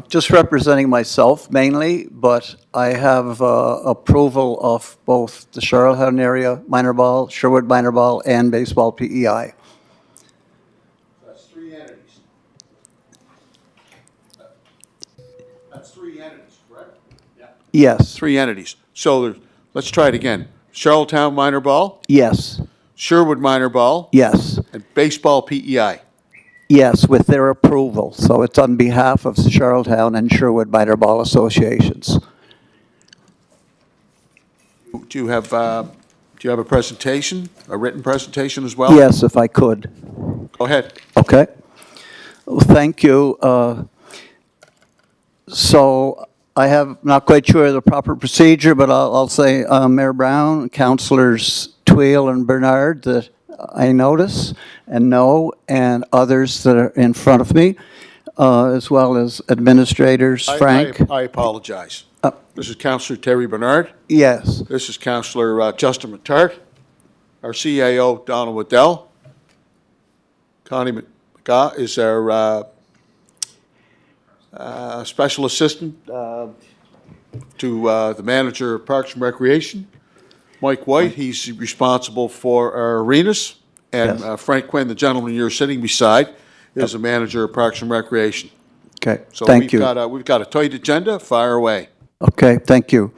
Just representing myself mainly, but I have approval of both the Charlottetown area minor ball, Sherwood minor ball, and baseball PEI. That's three entities. That's three entities, correct? Yeah. Yes, Three entities. So let's try it again. Charlottetown minor ball, yes, Sherwood minor ball, yes, and baseball PEI. yes, with their approval. So it's on behalf of the Charlottetown and Sherwood minor ball associations. Do you have a presentation, a written presentation as well? Yes, if I could. Go ahead. Okay. Well, thank you. So I have not quite sure of the proper procedure, but I'll say Mayor Brown, Councilors Tweel and Bernard that I notice and know, and others that are in front of me, as well as administrators, Frank. I apologize. This is Councilor Terry Bernard. Yes, This is Councilor Justin McTart. Our CAO, Donald Waddell. Connie McGaw is our special assistant to the manager of Parks and Recreation. Mike White, he's responsible for our arenas. And Yes. Frank Quinn, the gentleman you're sitting beside, is the manager of Parks and Recreation. okay, So thank you. we've got a tight agenda. Fire away. Okay, thank you.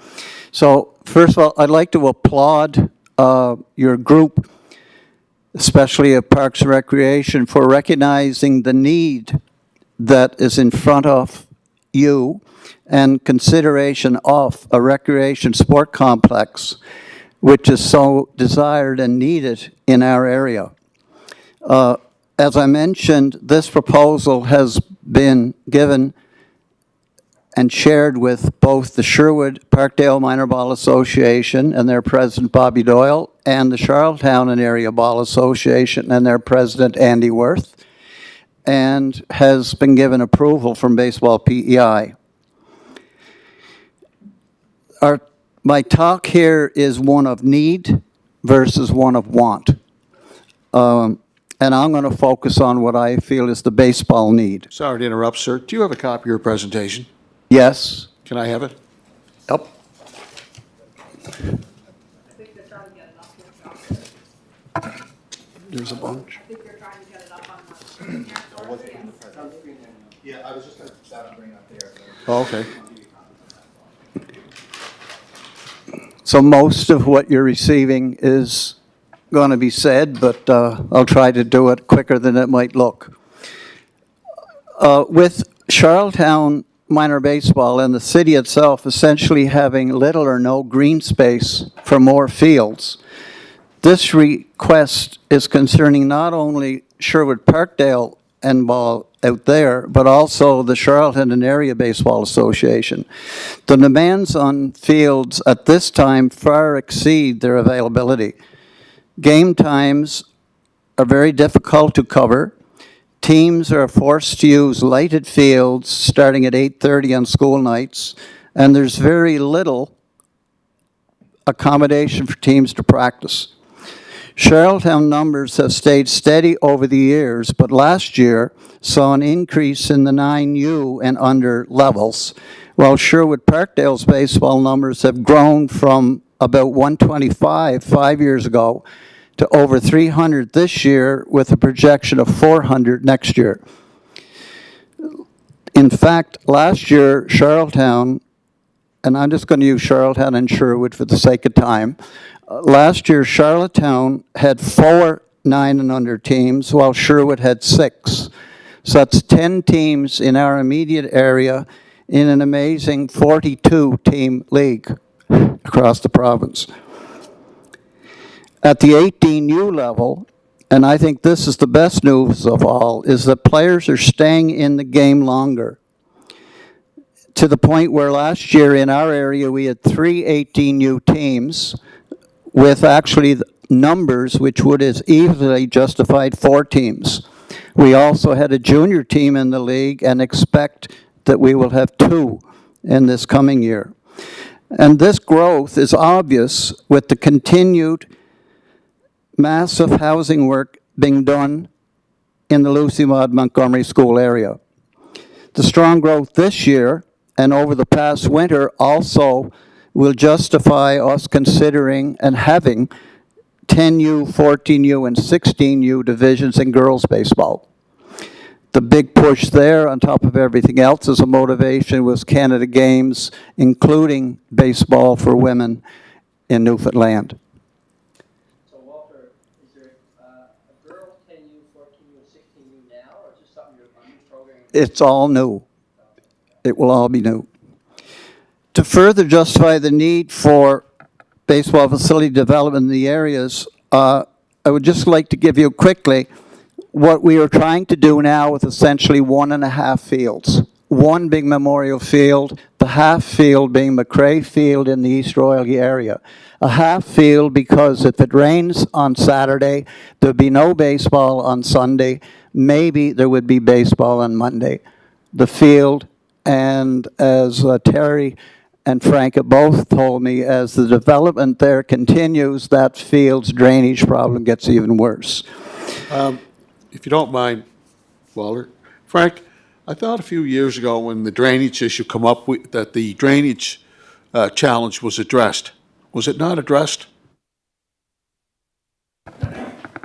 So first of all, I'd like to applaud your group, especially at Parks and Recreation, for recognizing the need that is in front of you and consideration of a recreation sport complex, which is so desired and needed in our area. As I mentioned, this proposal has been given and shared with both the Sherwood Parkdale Minor Ball Association and their president Bobby Doyle, and the Charlottetown and Area Ball Association and their president Andy Worth, and has been given approval from Baseball PEI. My talk here is one of need versus one of want. And I'm going to focus on what I feel is the baseball need. Sorry to interrupt, sir. Do you have a copy of your presentation? Yes? Can I have it? Yep. I think they're trying to get it up here, John. There's a bunch. I think they're trying to get it up on the. Yeah, I was just going to bring it up there. Oh, okay. So most of what you're receiving is going to be said, but I'll try to do it quicker than it might look. With Charlottetown minor baseball and the city itself essentially having little or no green space for more fields, this request is concerning not only Sherwood Parkdale and ball out there, but also the Charlottetown and Area Baseball Association. The demands on fields at this time far exceed their availability. Game times are very difficult to cover. Teams are forced to use lighted fields starting at 8:30 on school nights, and there's very little accommodation for teams to practice. Charlottetown numbers have stayed steady over the years, but last year saw an increase in the 9U and under levels, while Sherwood Parkdale's baseball numbers have grown from about 125 5 years ago to over 300 this year, with a projection of 400 next year. In fact, last year, Charlottetown, and I'm just going to use Charlottetown and Sherwood for the sake of time, last year, Charlottetown had 4 9 and under teams, while Sherwood had 6. So that's 10 teams in our immediate area in an amazing 42-team league across the province. At the 18U level, and I think this is the best news of all, is that players are staying in the game longer, to the point where last year in our area we had 3 18U teams with actually numbers which would have easily justified 4 teams. We also had a junior team in the league and expect that we will have 2 in this coming year. And this growth is obvious with the continued massive housing work being done in the Lucy Maud Montgomery School area. The strong growth this year and over the past winter also will justify us considering and having 10U, 14U, and 16U divisions in girls' baseball. The big push there, on top of everything else, as a motivation was Canada Games, including baseball for women in Newfoundland. So Walter, is there a girls 10U, 14U, and 16U now, or is this something you're on new programming? It's all new. It will all be new. To further justify the need for baseball facility development in the areas, I would just like to give you quickly what we are trying to do now with essentially 1.5 fields. One big memorial field, the half field being McCrae Field in the East Royal area. A half field because if it rains on Saturday, there'd be no baseball on Sunday. Maybe there would be baseball on Monday. The field, and as Terry and Frank have both told me, as the development there continues, that field's drainage problem gets even worse. If you don't mind, Walter, Frank, I thought a few years ago when the drainage issue come up, that the drainage challenge was addressed. Was it not addressed?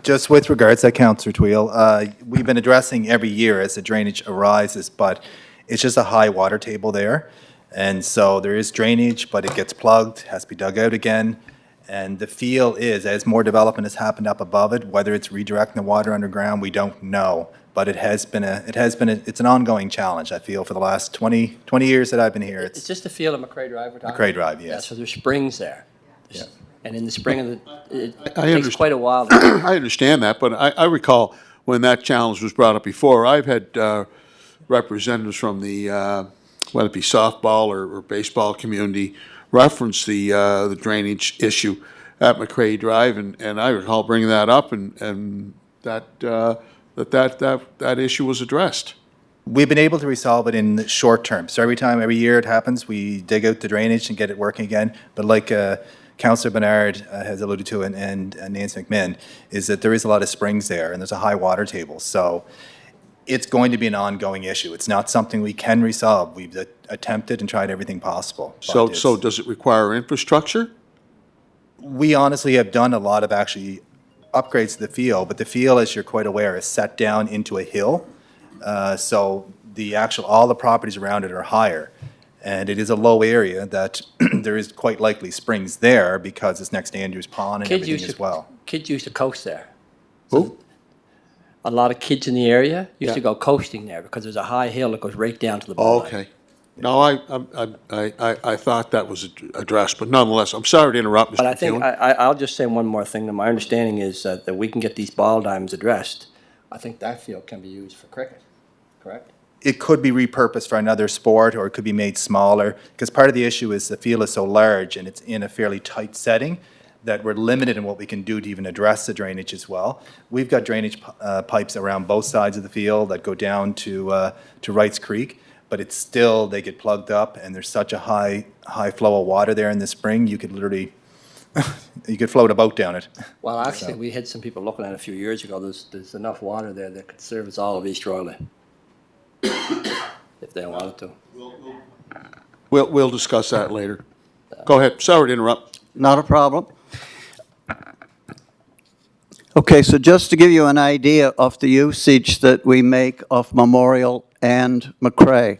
Just with regards to that, Councillor Tweel, we've been addressing every year as the drainage arises, but it's just a high water table there. And so there is drainage, but it gets plugged, has to be dug out again. And the feel is, as more development has happened up above it, whether it's redirecting the water underground, we don't know. But it's an ongoing challenge, I feel, for the last 20 years that I've been here. It's just the field of McCrae Drive we're talking McCrae about? Drive, Yeah, yes. so there's springs there. Yeah. And in the spring of it takes understand. quite a while. I understand that, but I recall when that challenge was brought up before, I've had representatives from the, whether it be softball or baseball community, reference the drainage issue at McCrae Drive, and I recall bringing that up, and that issue was addressed. We've been able to resolve it in the short term. So every year it happens, we dig out the drainage and get it working again. But like Councillor Bernard has alluded to, and Nancy McMinn, is that there is a lot of springs there, and there's a high water table. So it's going to be an ongoing issue. It's not something we can resolve. We've attempted and tried everything possible. but So it's- does it require infrastructure? We honestly have done a lot of actually upgrades to the field, but the field, as you're quite aware, is set down into a hill. So all the properties around it are higher. And it is a low area that there is quite likely springs there because it's next to Andrews Pond and Kids everything used as to, well. kids used to coast there. Who? A lot of kids in the area used to Yeah. go coasting there because there's a high hill that goes right down to the Oh, bottom. okay. No, I thought that was addressed, but nonetheless, I'm sorry to interrupt, Mr. But I think, McEwen. I'll just say one more thing, that my understanding is that we can get these ball diamonds addressed. I think that field can be used for cricket, correct? It could be repurposed for another sport, or it could be made smaller, because part of the issue is the field is so large and it's in a fairly tight setting that we're limited in what we can do to even address the drainage as well. We've got drainage pipes around both sides of the field that go down to Wrights Creek, but it's still, they get plugged up, and there's such a high flow of water there in the spring, you could literally, you could float a boat down it. Well, actually, we had some people looking at it a few years ago. There's enough water there that could service all of East Royal if they wanted to. We'll discuss that later. Go ahead, sorry to interrupt. Not a problem. Okay, so just to give you an idea of the usage that we make of Memorial and McCrae,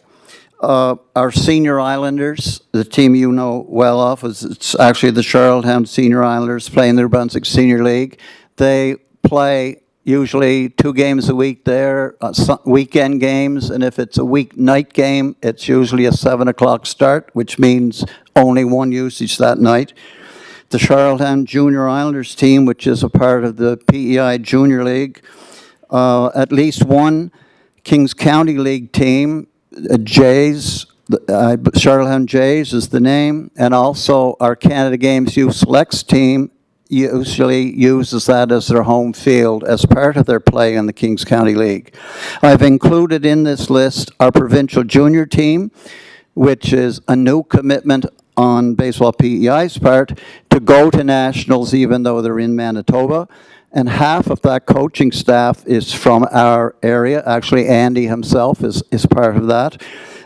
our senior Islanders, the team you know well of, it's actually the Charlottetown Senior Islanders playing the Brunswick Senior League. They play usually 2 games a week there, weekend games, and if it's a weeknight game, it's usually a 7 o'clock start, which means only one usage that night. The Charlottetown Junior Islanders team, which is a part of the PEI Junior League, at least one Kings County League team, Jays, Charlottetown Jays is the name, and also our Canada Games Youth Selects team usually uses that as their home field as part of their play in the Kings County League. I've included in this list our provincial junior team, which is a new commitment on Baseball PEI's part to go to nationals even though they're in Manitoba. And half of that coaching staff is from our area. Actually, Andy himself is part of that.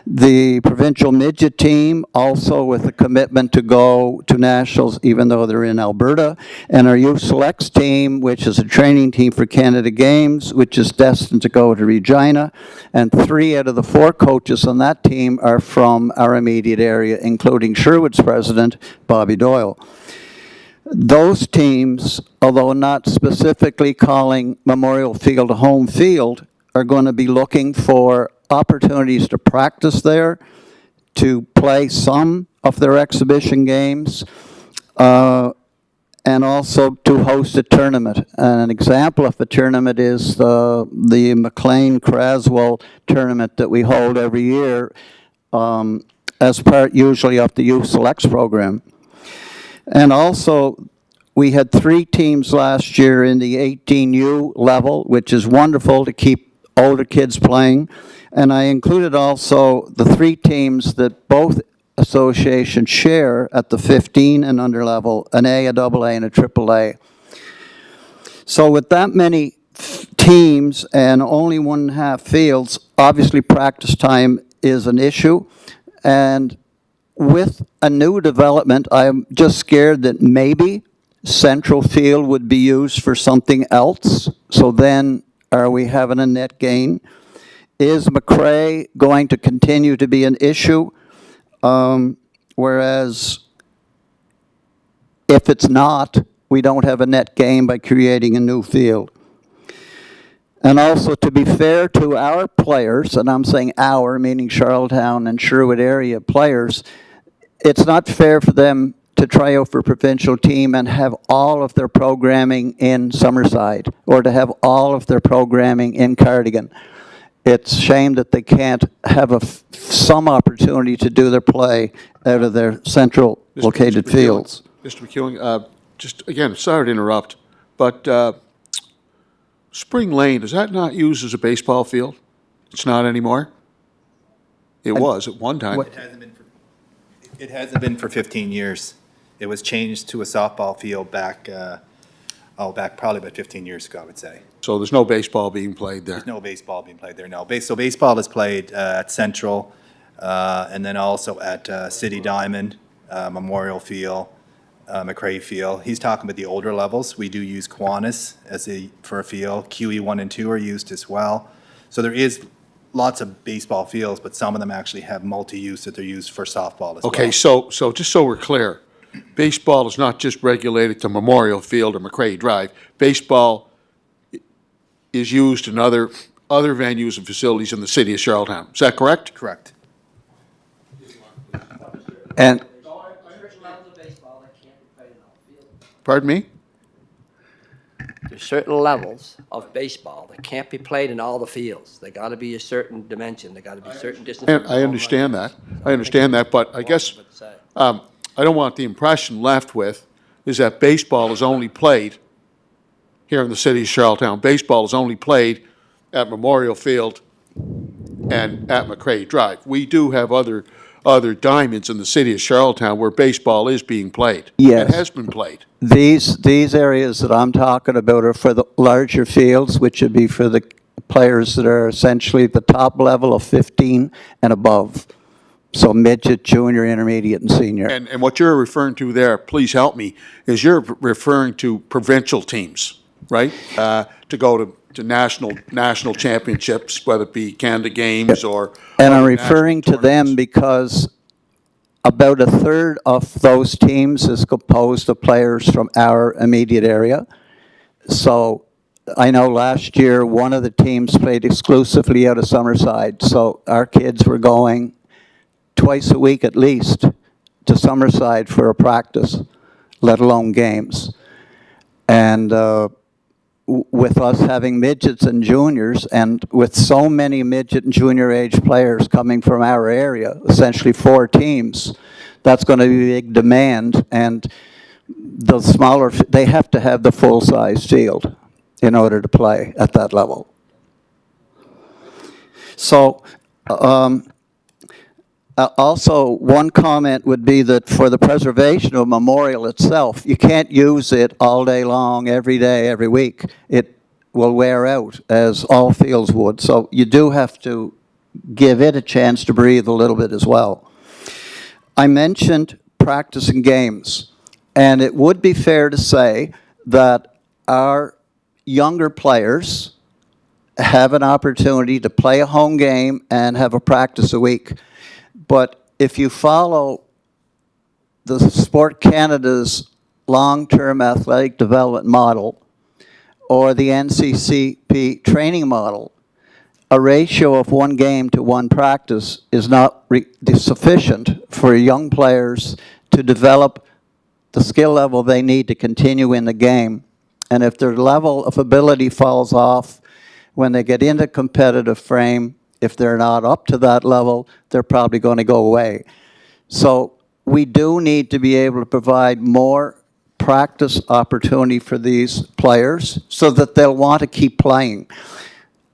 The provincial midget team also with a commitment to go to nationals even though they're in Alberta. And our youth selects team, which is a training team for Canada Games, which is destined to go to Regina. And 3 out of the 4 coaches on that team are from our immediate area, including Sherwood's president, Bobby Doyle. Those teams, although not specifically calling Memorial Field a home field, are going to be looking for opportunities to practice there, to play some of their exhibition games, and also to host a tournament. And an example of a tournament is the McLean-Craswell tournament that we hold every year as part usually of the Youth Selects program. And also, we had 3 teams last year in the 18U level, which is wonderful to keep older kids playing. And I included also the 3 teams that both associations share at the 15 and under level, an A, a AA, and a AAA. So with that many teams and only 1.5 fields, obviously practice time is an issue. And with a new development, I'm just scared that maybe Central Field would be used for something else. So then, are we having a net gain? Is McRae going to continue to be an issue? Whereas, if it's not, we don't have a net gain by creating a new field. And also, to be fair to our players, and I'm saying our, meaning Charlottetown and Sherwood area players, it's not fair for them to try out for provincial team and have all of their programming in Summerside or to have all of their programming in Cardigan. It's a shame that they can't have some opportunity to do their play out of their central located Mr. fields. Mr. McEwing, just again, sorry to interrupt, but Spring Lane, is that not used as a baseball field? It's not anymore? It was at one time. It hasn't been for 15 years. It was changed to a softball field back probably about 15 years ago, I would say. So there's no baseball being played there? There's no baseball being played there, no. So baseball is played at Central, and then also at City Diamond, Memorial Field, McRae Field. He's talking about the older levels. We do use Kiwanis for a field. QE 1 and 2 are used as well. So there is lots of baseball fields, but some of them actually have multi-use that they're used for softball as well. Okay, so just so we're clear, baseball is not just regulated to Memorial Field or McRae Drive. Baseball is used in other venues and facilities in the city of Charlottetown. Is that correct? Correct. And Certain levels of baseball that can't be played in all fields. Pardon me? There's certain levels of baseball that can't be played in all the fields. They gotta be a certain dimension, they gotta be certain distance. And I understand that. I understand that, but I guess I don't want the impression left with is that baseball is only played here in the city of Charlottetown. Baseball is only played at Memorial Field and at McRae Drive. We do have other diamonds in the city of Charlottetown where baseball is being played. Yes. It has been played. these areas that I'm talking about are for the larger fields, which would be for the players that are essentially the top level of 15 and above. So midget, junior, intermediate, and senior. And what you're referring to there, please help me, is you're referring to provincial teams, right? To go to national championships, whether it be Canada Games or. And I'm other referring to national them tournaments. because about a third of those teams is composed of players from our immediate area. So I know last year, one of the teams played exclusively out of Summerside. So our kids were going twice a week at least to Summerside for a practice, let alone games. And with us having midgets and juniors, and with so many midget and junior age players coming from our area, essentially 4 teams, that's going to be a big demand. And the smaller, they have to have the full-size field in order to play at that level. So Also, one comment would be that for the preservation of memorial itself, you can't use it all day long, every day, every week. It will wear out, as all fields would. So you do have to give it a chance to breathe a little bit as well. I mentioned practicing games, and it would be fair to say that our younger players have an opportunity to play a home game and have a practice a week. But if you follow the Sport Canada's long-term athletic development model or the NCCP training model, a ratio of 1 game to 1 practice is not sufficient for young players to develop the skill level they need to continue in the game. And if their level of ability falls off when they get into competitive frame, if they're not up to that level, they're probably going to go away. So we do need to be able to provide more practice opportunity for these players so that they'll want to keep playing.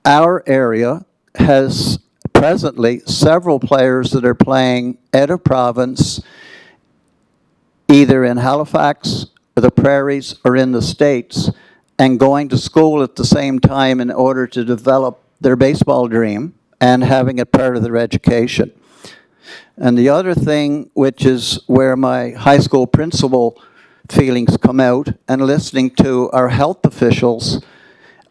Our area has presently several players that are playing out of province, either in Halifax, or the Prairies, or in the States, and going to school at the same time in order to develop their baseball dream and having it part of their education. And the other thing, which is where my high school principal feelings come out, and listening to our health officials,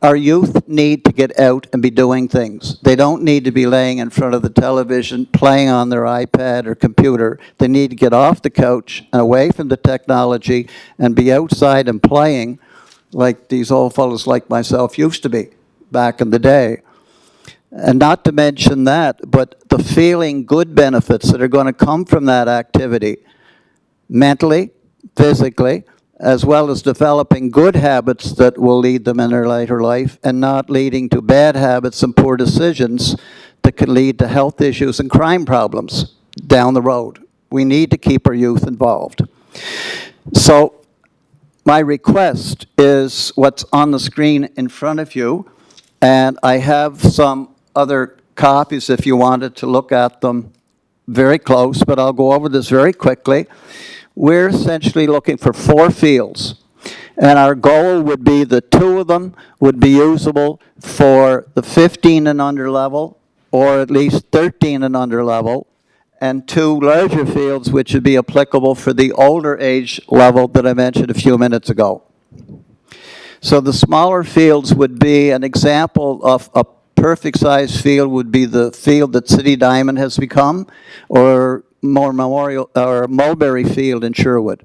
our youth need to get out and be doing things. They don't need to be laying in front of the television, playing on their iPad or computer. They need to get off the couch and away from the technology and be outside and playing like these old fellows like myself used to be back in the day. And not to mention that, but the feeling good benefits that are going to come from that activity, mentally, physically, as well as developing good habits that will lead them in their later life and not leading to bad habits and poor decisions that can lead to health issues and crime problems down the road. We need to keep our youth involved. So my request is what's on the screen in front of you, and I have some other copies if you wanted to look at them very close, but I'll go over this very quickly. We're essentially looking for 4 fields, and our goal would be that 2 of them would be usable for the 15 and under level, or at least 13 and under level, and 2 larger fields which would be applicable for the older age level that I mentioned a few minutes ago. So the smaller fields would be an example of a perfect size field would be the field that City Diamond has become, or more Memorial or Mulberry Field in Sherwood.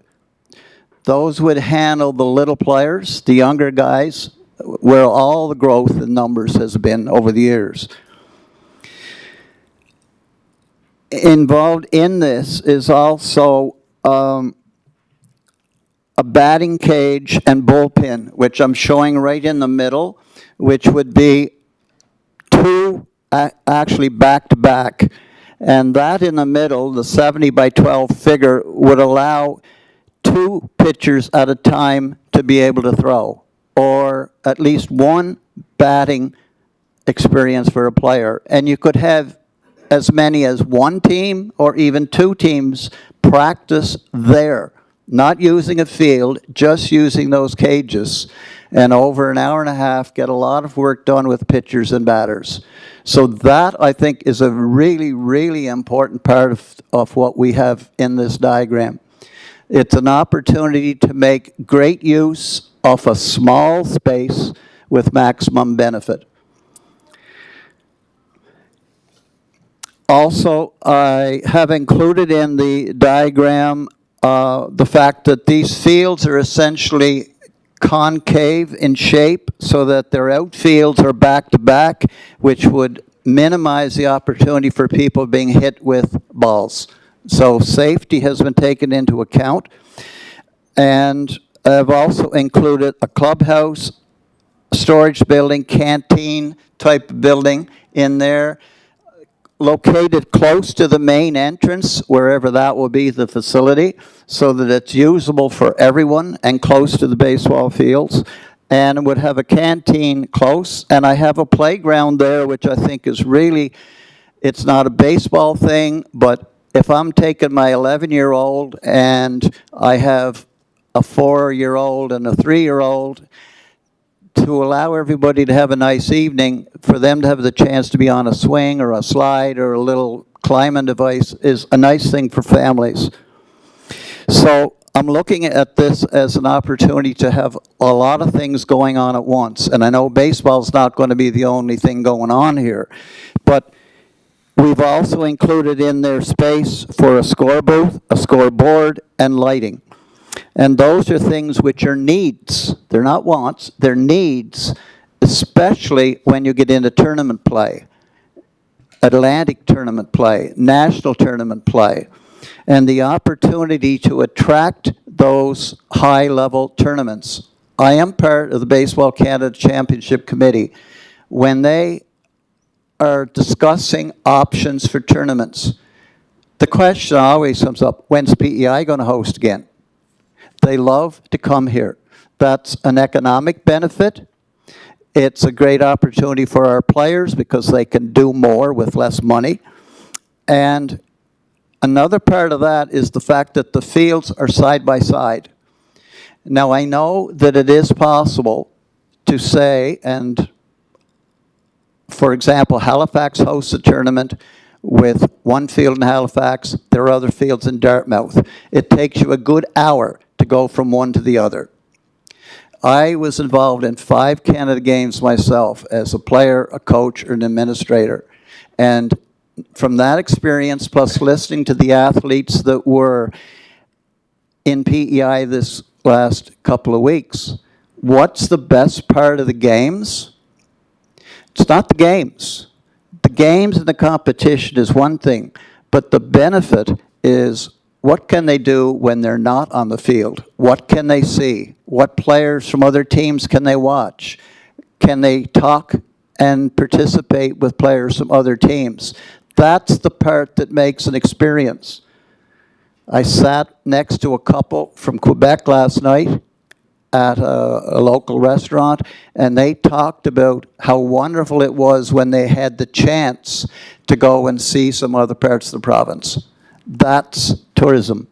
Those would handle the little players, the younger guys, where all the growth in numbers has been over the years. Involved in this is also a batting cage and bullpen, which I'm showing right in the middle, which would be 2 actually back-to-back. And that in the middle, the 70 by 12 figure, would allow 2 pitchers at a time to be able to throw, or at least 1 batting experience for a player. And you could have as many as 1 team or even 2 teams practice there, not using a field, just using those cages. And over an hour and a half, get a lot of work done with pitchers and batters. So that, I think, is a really, really important part of what we have in this diagram. It's an opportunity to make great use of a small space with maximum benefit. Also, I have included in the diagram the fact that these fields are essentially concave in shape so that their outfields are back-to-back, which would minimize the opportunity for people being hit with balls. So safety has been taken into account. And I've also included a clubhouse, storage building, canteen type building in there, located close to the main entrance, wherever that will be the facility, so that it's usable for everyone and close to the baseball fields, and would have a canteen close. And I have a playground there, which I think is really, it's not a baseball thing, but if I'm taking my 11-year-old and I have a 4-year-old and a 3-year-old, to allow everybody to have a nice evening, for them to have the chance to be on a swing or a slide or a little climbing device is a nice thing for families. So I'm looking at this as an opportunity to have a lot of things going on at once. And I know baseball's not going to be the only thing going on here, but we've also included in there space for a score booth, a scoreboard, and lighting. And those are things which are needs. They're not wants, they're needs, especially when you get into tournament play, Atlantic tournament play, national tournament play, and the opportunity to attract those high-level tournaments. I am part of the Baseball Canada Championship Committee. When they are discussing options for tournaments, the question always comes up, when's PEI going to host again? They love to come here. That's an economic benefit. It's a great opportunity for our players because they can do more with less money. And another part of that is the fact that the fields are side by side. Now, I know that it is possible to say, and for example, Halifax hosts a tournament with one field in Halifax, there are other fields in Dartmouth. It takes you a good hour to go from one to the other. I was involved in 5 Canada games myself as a player, a coach, or an administrator. And from that experience, plus listening to the athletes that were in PEI this last couple of weeks, what's the best part of the games? It's not the games. The games and the competition is one thing, but the benefit is what can they do when they're not on the field? What can they see? What players from other teams can they watch? Can they talk and participate with players from other teams? That's the part that makes an experience. I sat next to a couple from Quebec last night at a local restaurant, and they talked about how wonderful it was when they had the chance to go and see some other parts of the province. That's tourism.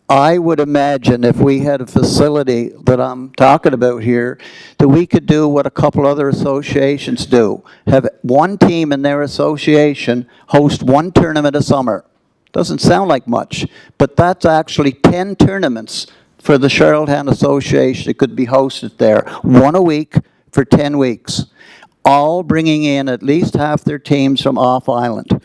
I would imagine if we had a facility that I'm talking about here, that we could do what a couple other associations do. Have one team in their association host one tournament a summer. Doesn't sound like much, but that's actually 10 tournaments for the Charlottetown Association that could be hosted there. One a week for 10 weeks. All bringing in at least half their teams from off-island.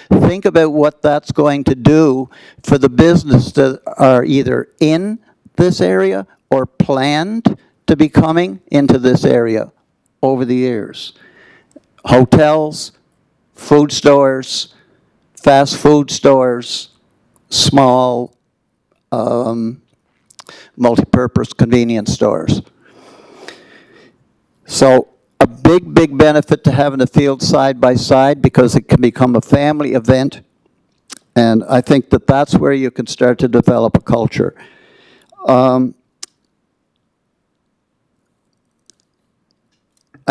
Think about what that's going to do for the business that are either in this area or planned to be coming into this area over the years. Hotels, food stores, fast food stores, small multi-purpose convenience stores. So a big, big benefit to having the field side by side because it can become a family event. And I think that that's where you can start to develop a culture. I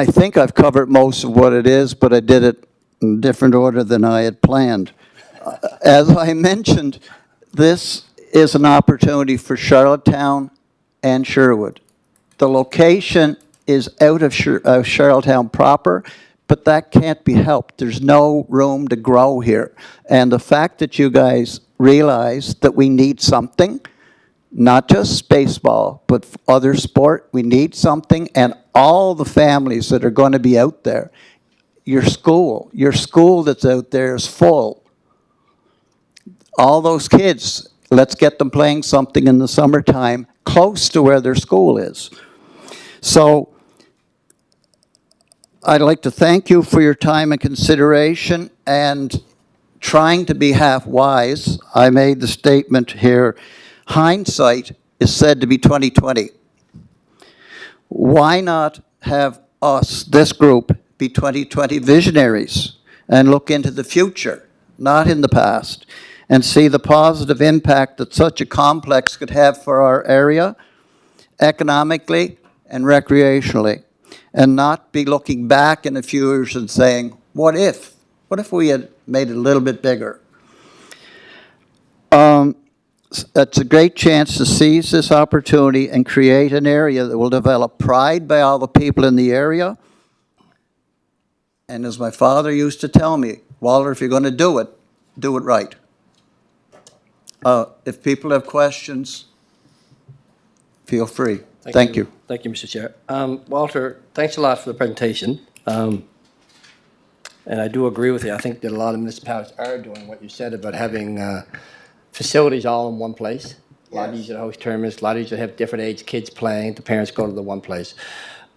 think I've covered most of what it is, but I did it in a different order than I had planned. As I mentioned, this is an opportunity for Charlottetown and Sherwood. The location is out of Charlottetown proper, but that can't be helped. There's no room to grow here. And the fact that you guys realize that we need something, not just baseball, but other sport, we need something, and all the families that are going to be out there, your school that's out there is full. All those kids, let's get them playing something in the summertime close to where their school is. So I'd like to thank you for your time and consideration and trying to be half wise. I made the statement here, hindsight is said to be 20/20. Why not have us, this group, be 20/20 visionaries and look into the future, not in the past, and see the positive impact that such a complex could have for our area, economically and recreationally, and not be looking back in a few years and saying, what if? What if we had made it a little bit bigger? It's a great chance to seize this opportunity and create an area that will develop pride by all the people in the area. And as my father used to tell me, Walter, if you're going to do it right. If people have questions, feel free. Thank you. Thank you, Mr. Chair. Walter, thanks a lot for the presentation. And I do agree with you. I think that a lot of municipalities are doing what you said about having facilities all in one place. A lot easier to host tournaments, a lot easier to have different age kids playing, the parents go to the one place.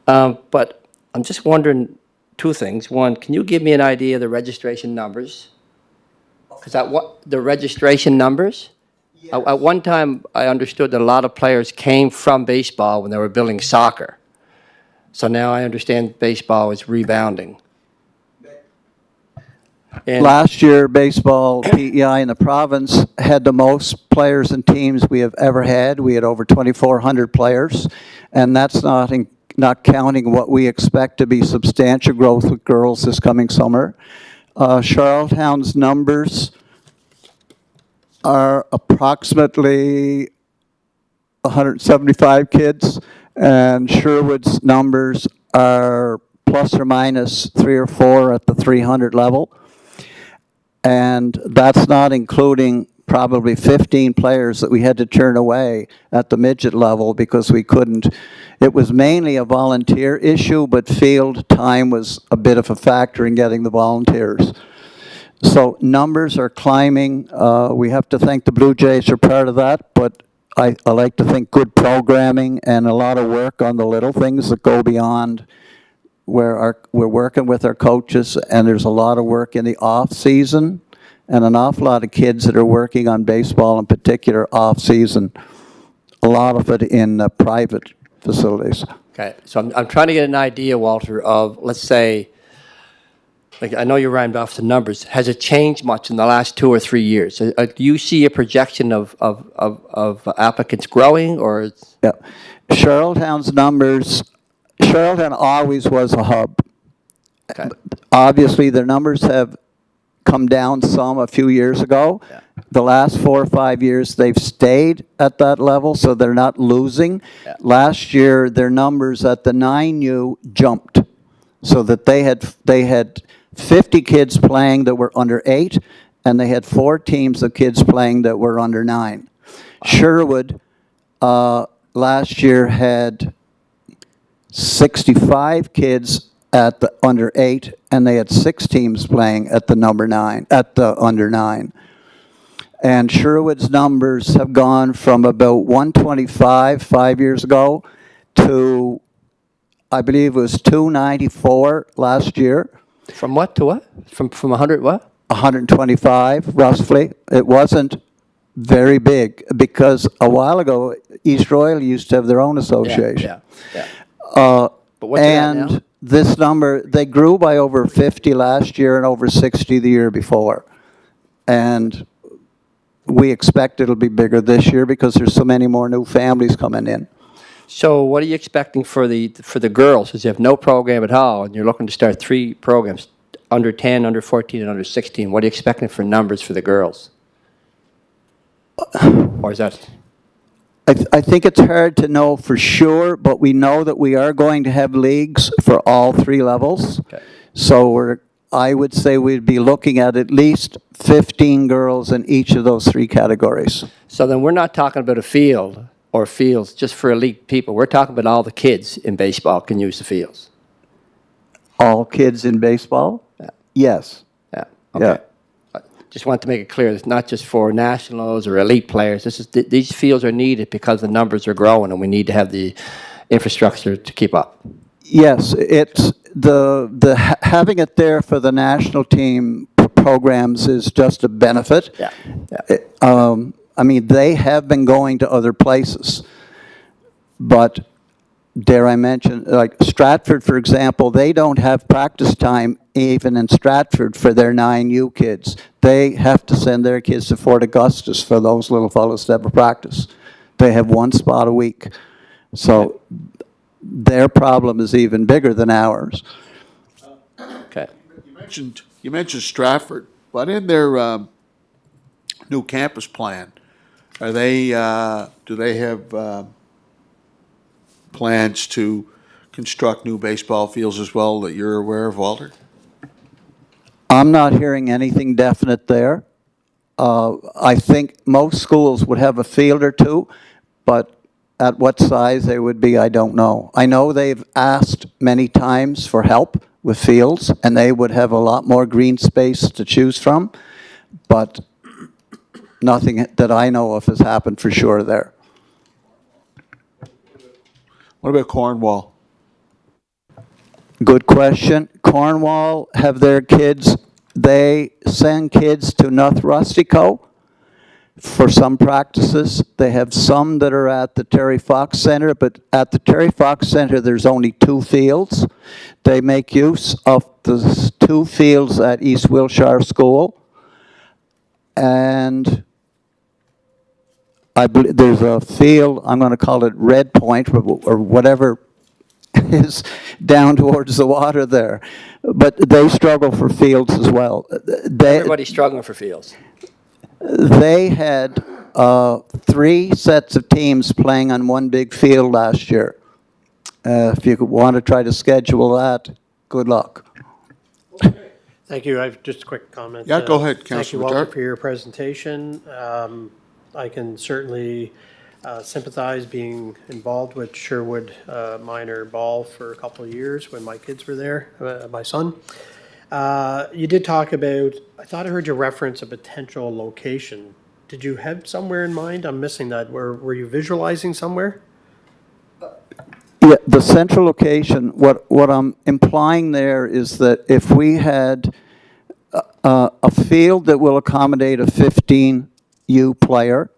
But I'm just wondering two things. One, can you give me an idea of the registration numbers? Because the registration numbers? At one time, I understood that a lot of players came from baseball when they were building soccer. So now I understand baseball is rebounding. And Last year, baseball, PEI in the province had the most players and teams we have ever had. We had over 2,400 players, and that's not counting what we expect to be substantial growth with girls this coming summer. Charlottetown's numbers are approximately 175 kids, and Sherwood's numbers are plus or minus 3 or 4 at the 300 level. And that's not including probably 15 players that we had to turn away at the midget level because we couldn't. It was mainly a volunteer issue, but field time was a bit of a factor in getting the volunteers. So numbers are climbing. We have to thank the Blue Jays are part of that, but I like to think good programming and a lot of work on the little things that go beyond where we're working with our coaches, and there's a lot of work in the off-season, and an awful lot of kids that are working on baseball in particular off-season, a lot of it in private facilities. Okay, so I'm trying to get an idea, Walter, of, let's say, like, I know you rhymed off the numbers. Has it changed much in the last 2 or 3 years? Do you see a projection of applicants growing, or? Yeah. Charlottetown's numbers, Charlottetown always was a hub. Okay. Obviously, their numbers have come down some a few years ago. Yeah. The last 4 or 5 years, they've stayed at that level, so they're not losing. Yeah. Last year, their numbers at the 9U jumped, so that they had 50 kids playing that were under 8, and they had 4 teams of kids playing that were under 9. Sherwood last year had 65 kids at the under 8, and they had 6 teams playing at the under 9. And Sherwood's numbers have gone from about 125 5 years ago to, I believe it was 294 last year. From what to what? From 100 what? 125 roughly. It wasn't very big because a while ago East Royal used to have their own association. Yeah. But what's it at now? And this number, they grew by over 50 last year and over 60 the year before. And we expect it'll be bigger this year because there's so many more new families coming in. So what are you expecting for the girls? Because you have no program at all, and you're looking to start 3 programs, under 10, under 14, and under 16. What are you expecting for numbers for the girls? Or is that? I think it's hard to know for sure, but we know that we are going to have leagues for all 3 levels. Okay. So I would say we'd be looking at least 15 girls in each of those 3 categories. So then we're not talking about a field or fields just for elite people. We're talking about all the kids in baseball can use the fields. All kids in baseball? Yeah. Yes. Yeah. Yeah. Okay. Just want to make it clear, it's not just for nationals or elite players. These fields are needed because the numbers are growing, and we need to have the infrastructure to keep up. Yes, it's having it there for the national team programs is just a benefit. Yeah. I mean, they have been going to other places, but dare I mention, like Stratford, for example, they don't have practice time even in Stratford for their 9U kids. They have to send their kids to Fort Augustus for those little fellows to have a practice. They have 1 spot a week. So their problem is even bigger than ours. Okay. You mentioned Stratford, but in their new campus plan, are they, do they have plans to construct new baseball fields as well that you're aware of, Walter? I'm not hearing anything definite there. I think most schools would have a field or two, but at what size they would be, I don't know. I know they've asked many times for help with fields, and they would have a lot more green space to choose from, but nothing that I know of has happened for sure there. What about Cornwall? Good question. Cornwall have their kids, they send kids to North Rustico for some practices. They have some that are at the Terry Fox Center, but at the Terry Fox Center, there's only 2 fields. They make use of the 2 fields at East Wilshire School. And I believe there's a field, I'm going to call it Red Point or whatever is down towards the water there. But they struggle for fields as well. Everybody's struggling for fields. They had 3 sets of teams playing on one big field last year. If you want to try to schedule that, good luck. Thank you. I have just a quick comment. Yeah, go ahead, Thank you, Councillor Walter, Bedard. for your presentation. I can certainly sympathize being involved with Sherwood Minor Ball for a couple of years when my kids were there, my son. You did talk about, I thought I heard you reference a potential location. Did you have somewhere in mind? I'm missing that. Were you visualizing somewhere? Yeah, the central location, what I'm implying there is that if we had a field that will accommodate a 15U player,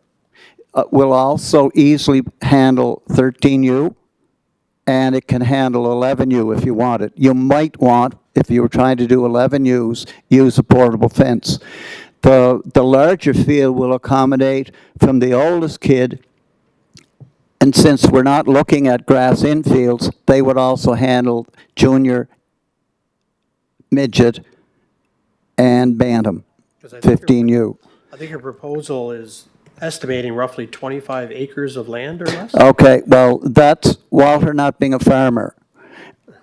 will also easily handle 13U, and it can handle 11U if you want it. You might want, if you were trying to do 11Us, use a portable fence. The larger field will accommodate from the oldest kid, and since we're not looking at grass infields, they would also handle junior, midget, and bantam, 'Cause I think 15U. I think your proposal is estimating roughly 25 acres of land or less? Okay, well, that's Walter not being a farmer.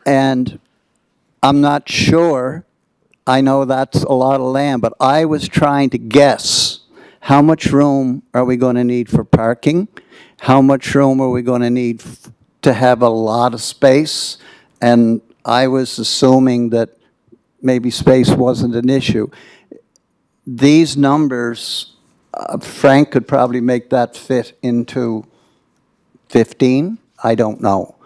And I'm not sure, I know that's a lot of land, but I was trying to guess, how much room are we going to need for parking? How much room are we going to need to have a lot of space? And I was assuming that maybe space wasn't an issue. These numbers, Frank could probably make that fit into 15, I don't know.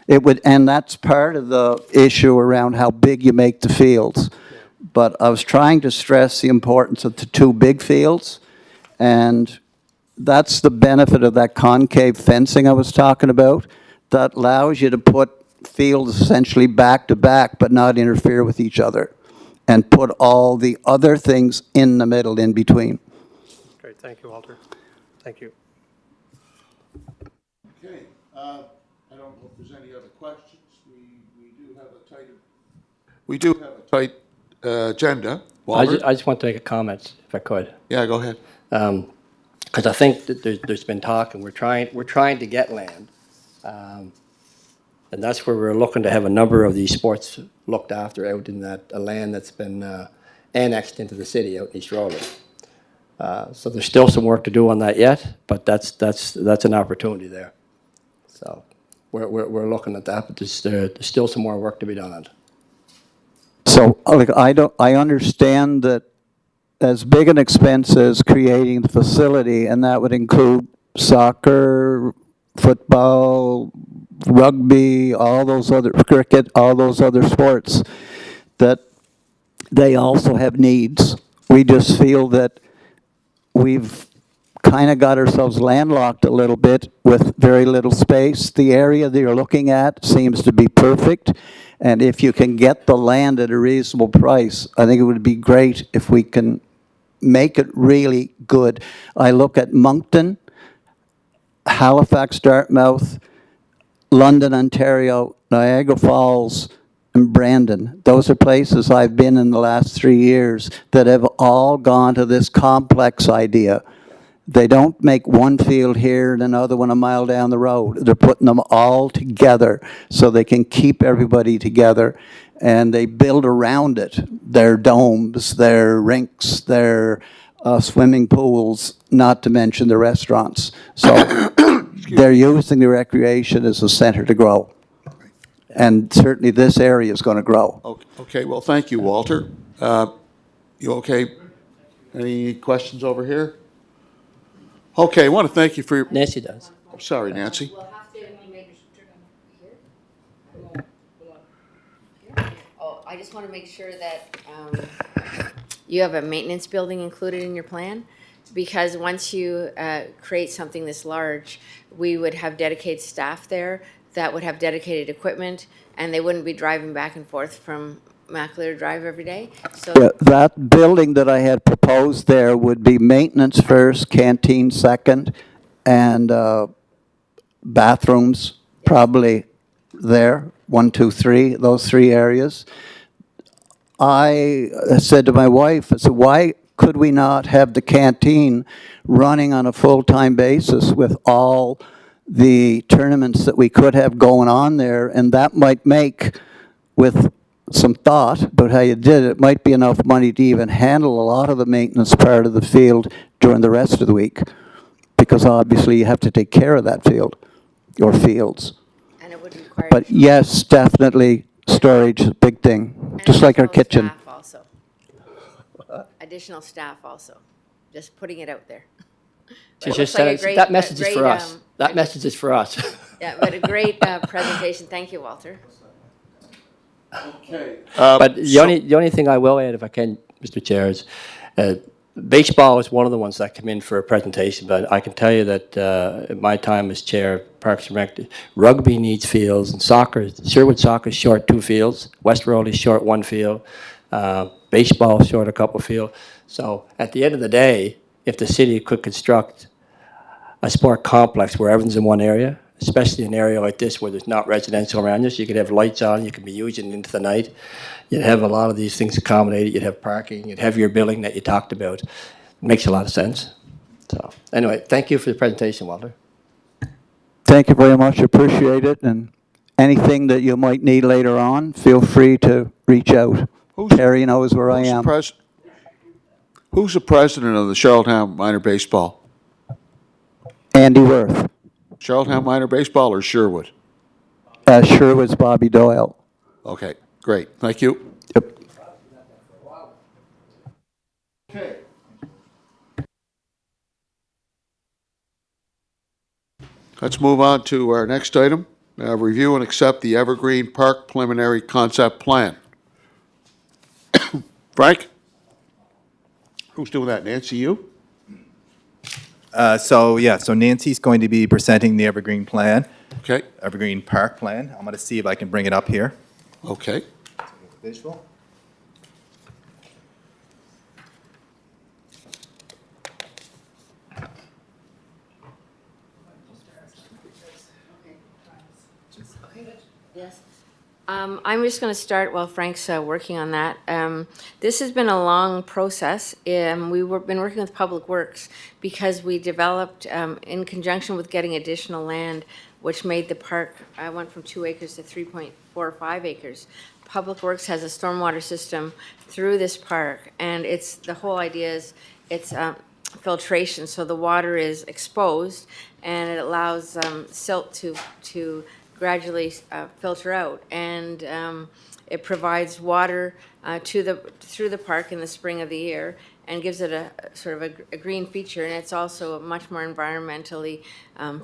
It would, and that's part of the issue around how big you make the fields. But I was trying to stress the importance of the 2 big fields, and that's the benefit of that concave fencing I was talking about. That allows you to put fields essentially back to back, but not interfere with each other, and put all the other things in the middle, in between. Great, thank you, Walter. Thank you. Okay, I don't know if there's any other questions. We do have a tight agenda. Walter? I just want to make a comment, if I could. Yeah, go ahead. Because I think that there's been talk, and we're trying to get land. And that's where we're looking to have a number of these sports looked after out in that land that's been annexed into the city out in East Roller. So there's still some work to do on that yet, but that's an opportunity there. So we're looking at that, but there's still some more work to be done on it. So, like, I understand that as big an expense as creating the facility, and that would include soccer, football, rugby, all those other, cricket, all those other sports, that they also have needs. We just feel that we've kind of got ourselves landlocked a little bit with very little space. The area that you're looking at seems to be perfect, and if you can get the land at a reasonable price, I think it would be great if we can make it really good. I look at Moncton, Halifax, Dartmouth, London, Ontario, Niagara Falls, and Brandon. Those are places I've been in the last 3 years that have all gone to this complex idea. They don't make one field here and another one a mile down the road. They're putting them all together so they can keep everybody together, and they build around it. Their domes, their rinks, their swimming pools, not to mention the restaurants. So they're using the recreation as a center to grow. And certainly this area is going to grow. Okay, well, thank you, Walter. You okay? Any questions over here? Okay, I want to thank you for your, Nancy does. sorry, Nancy. We'll have to make here. Oh, I just want to make sure that you have a maintenance building included in your plan, because once you create something this large, we would have dedicated staff there that would have dedicated equipment, and they wouldn't be driving back and forth from Maclear Drive every day. So Yeah, that building that I had proposed there would be maintenance first, canteen second, and bathrooms probably there, 1, 2, 3, those 3 areas. I said to my wife, I said, why could we not have the canteen running on a full-time basis with all the tournaments that we could have going on there? And that might make, with some thought about how you did it, might be enough money to even handle a lot of the maintenance part of the field during the rest of the week. Because obviously you have to take care of that field, or fields. and it would require. But yes, definitely, storage is a big thing, and just like our additional kitchen. staff also. Additional staff also, just putting it out there. She Looks just like a said, great- that a message is for great, us. That message is for us. Yeah, but a great presentation. Thank you, Walter. Okay. But the only thing I will add, if I can, Mr. Chair, is baseball is one of the ones that come in for a presentation, but I can tell you that in my time as chair of Parks and Rec, rugby needs fields, and soccer, Sherwood soccer is short 2 fields, West Road is short 1 field, baseball is short a couple fields. So at the end of the day, if the city could construct a sport complex where everyone's in one area, especially an area like this where there's not residential around you, so you could have lights on, you could be using it into the night. You'd have a lot of these things accommodated, you'd have parking, you'd have your building that you talked about. It makes a lot of sense. So anyway, thank you for the presentation, Walter. Thank you very much, appreciate it, and anything that you might need later on, feel free to reach out. Who's- Terry knows where I Who's the am. Who's the president of the Charlottetown Minor Baseball? Andy Worth. Charlottetown Minor Baseball or Sherwood? Sherwood's Bobby Doyle. Okay, great, thank you. Yep. Okay. Let's move on to our next item. Review and accept the Evergreen Park Preliminary Concept Plan. Frank? Who's doing that? Nancy, you? So Nancy's going to be presenting the Evergreen Plan, Okay, Evergreen Park Plan. I'm going to see if I can bring it up here. okay. Visual. Yes. I'm just going to start while Frank's working on that. This has been a long process. Been working with Public Works because we developed, in conjunction with getting additional land, which made the park, I went from 2 acres to 3.45 acres. Public Works has a stormwater system through this park, and the whole idea is it's filtration, so the water is exposed, and it allows silt to gradually filter out, and it provides water through the park in the spring of the year and gives it a sort of a green feature, and it's also a much more environmentally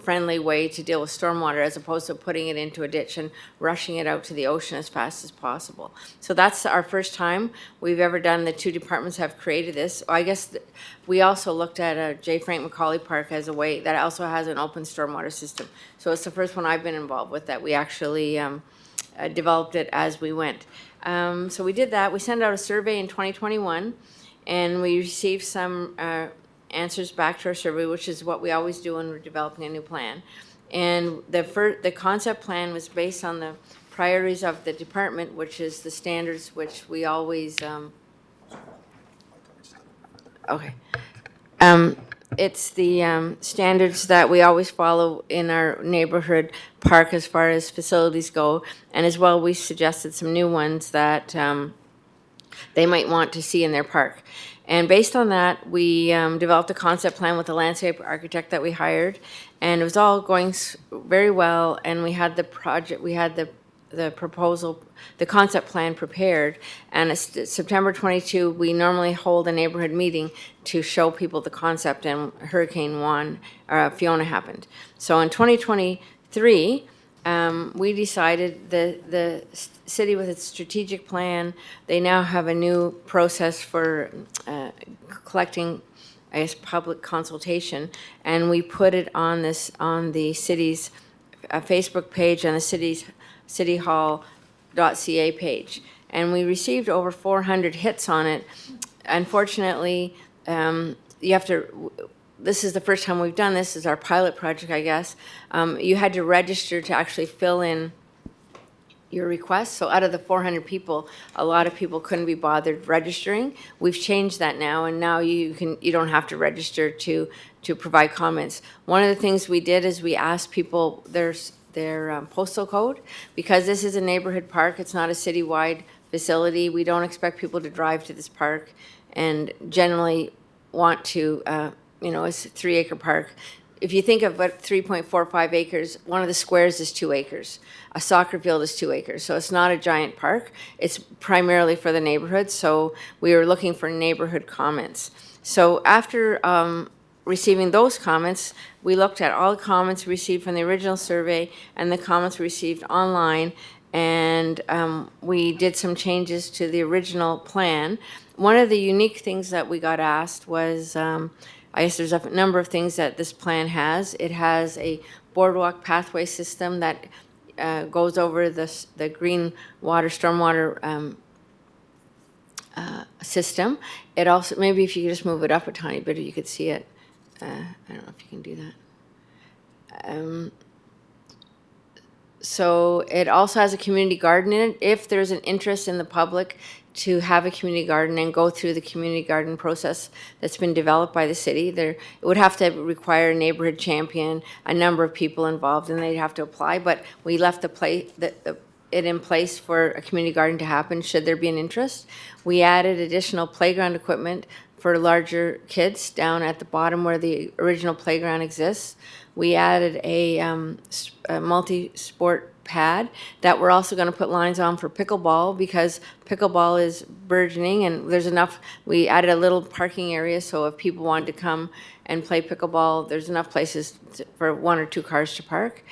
friendly way to deal with stormwater as opposed to putting it into a ditch and rushing it out to the ocean as fast as possible. So that's our first time we've ever done. The 2 departments have created this. I guess we also looked at J. Frank Macaulay Park as a way that also has an open stormwater system. So it's the first one I've been involved with that we actually developed it as we went. So we did that. We sent out a survey in 2021, and we received some answers back to our survey, which is what we always do when we're developing a new plan. And the concept plan was based on the priorities of the department, which is the standards which we always, okay. It's the standards that we always follow in our neighborhood park as far as facilities go. And as well, we suggested some new ones that they might want to see in their park. And based on that, we developed a concept plan with the landscape architect that we hired. And it was all going very well. And we had the project, we had the proposal, the concept plan prepared. And it's September 22, we normally hold a neighborhood meeting to show people the concept, and Hurricane Fiona happened. So in 2023, we decided the city with its strategic plan, they now have a new process for collecting, I guess, public consultation, and we put it on the city's Facebook page and the city's cityhall.ca page. And we received over 400 hits on it. Unfortunately, this is the first time we've done this, is our pilot project, I guess. You had to register to actually fill in your request. So out of the 400 people, a lot of people couldn't be bothered registering. We've changed that now, and now you don't have to register to provide comments. One of the things we did is we asked people their postal code, because this is a neighborhood park. It's not a citywide facility. We don't expect people to drive to this park and generally want to, it's a 3-acre park. If you think of what 3.45 acres, one of the squares is 2 acres. A soccer field is 2 acres. So it's not a giant park. It's primarily for the neighborhood. So we were looking for neighborhood comments. So after receiving those comments, we looked at all the comments received from the original survey and the comments received online, and we did some changes to the original plan. One of the unique things that we got asked was, I guess there's a number of things that this plan has. It has a boardwalk pathway system that goes over the green water, stormwater system. It also, maybe if you could just move it up a tiny bit, you could see it. I don't know if you can do that. So it also has a community garden in it. If there's an interest in the public to have a community garden and go through the community garden process that's been developed by the city, it would have to require a neighborhood champion, a number of people involved, and they'd have to apply. But we left it in place for a community garden to happen should there be an interest. We added additional playground equipment for larger kids down at the bottom where the original playground exists. We added a multi-sport pad that we're also going to put lines on for pickleball, because pickleball is burgeoning and there's enough. We added a little parking area, so if people wanted to come and play pickleball, there's enough places for 1 or 2 cars to park.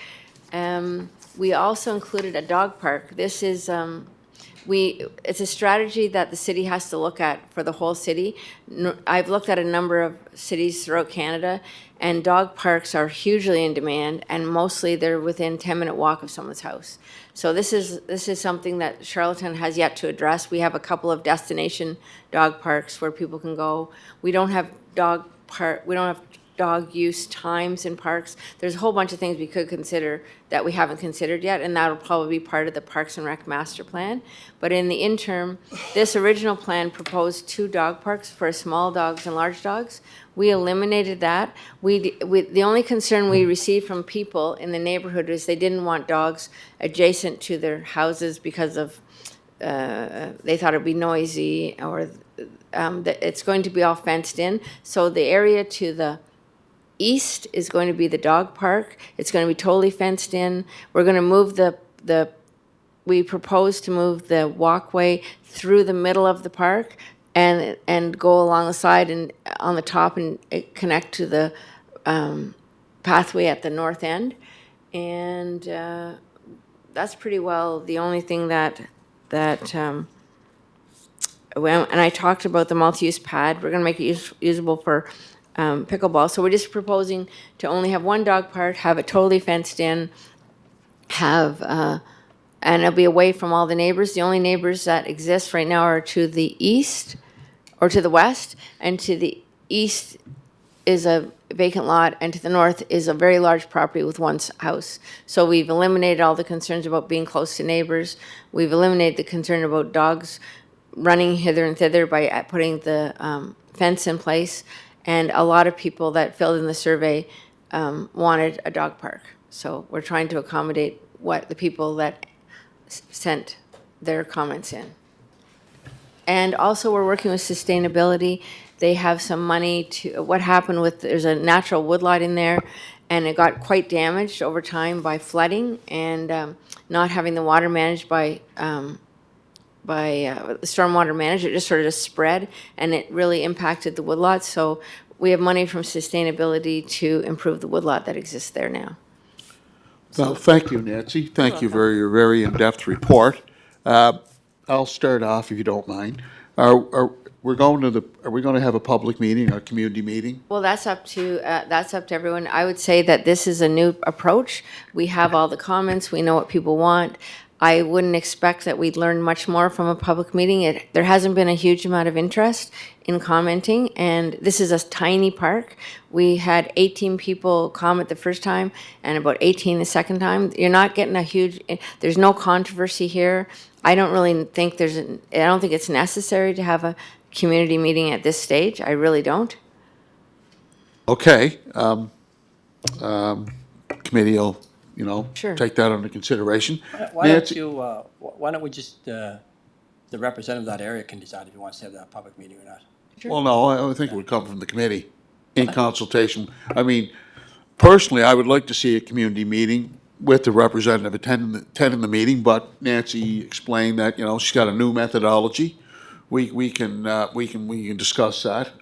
We also included a dog park. This is it's a strategy that the city has to look at for the whole city. I've looked at a number of cities throughout Canada, and dog parks are hugely in demand, and mostly they're within 10-minute walk of someone's house. So this is something that Charlottetown has yet to address. We have a couple of destination dog parks where people can go. We don't have dog use times in parks. There's a whole bunch of things we could consider that we haven't considered yet, and that'll probably be part of the Parks and Rec master plan. But in the interim, this original plan proposed 2 dog parks for small dogs and large dogs. We eliminated that. The only concern we received from people in the neighborhood is they didn't want dogs adjacent to their houses because of they thought it'd be noisy, or it's going to be all fenced in. So the area to the east is going to be the dog park. It's going to be totally fenced in. We're going to move we propose to move the walkway through the middle of the park and go along the side and on the top and connect to the pathway at the north end. And that's pretty well the only thing that and I talked about the multi-use pad. We're going to make it usable for pickleball. So we're just proposing to only have 1 dog park, have it totally fenced in, and it'll be away from all the neighbors. The only neighbors that exist right now are to the east or to the west, and to the east is a vacant lot, and to the north is a very large property with one house. So we've eliminated all the concerns about being close to neighbors. We've eliminated the concern about dogs running hither and thither by putting the fence in place. And a lot of people that filled in the survey wanted a dog park. So we're trying to accommodate what the people that sent their comments in. And also, we're working with sustainability. They have some money to, what happened with, there's a natural woodlot in there, and it got quite damaged over time by flooding and not having the water managed by stormwater management. It just sort of just spread, and it really impacted the woodlot. So we have money from sustainability to improve the woodlot that exists there now. Well, thank you, Nancy. Thank you for your very in-depth report. I'll start off, if you don't mind. Are we going to have a public meeting, a community meeting? Well, that's up to everyone. I would say that this is a new approach. We have all the comments. We know what people want. I wouldn't expect that we'd learn much more from a public meeting. There hasn't been a huge amount of interest in commenting, and this is a tiny park. We had 18 people comment the first time and about 18 the second time. You're not getting a huge, there's no controversy here. I don't think it's necessary to have a community meeting at this stage. I really don't. Okay. Committee will, Sure. take that under consideration. Why don't Nancy- you, why don't we just, the representative of that area can decide if he wants to have that public meeting or not. Well, no, I think it would come from the committee in consultation. I mean, personally, I would like to see a community meeting with the representative attending the meeting, but Nancy explained that, she's got a new methodology. We can discuss that.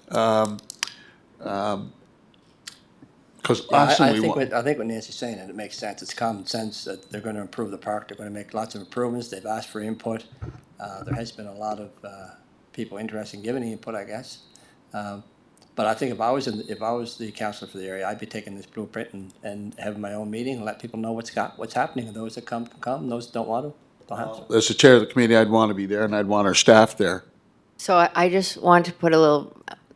Because Yeah, last I time think what Nancy's saying, and it makes sense, it's common sense that they're gonna improve the park, they're gonna make lots of improvements, they've asked for input. There has been a lot of, people interested in giving input, I guess. But I think if I was the councillor for the area, I'd be taking this blueprint and having my own meeting and let people know what's happening, and those that come, and those that don't want to, don't have to. as the chair of the committee, I'd want to be there and I'd want our staff there. So I just want to put a little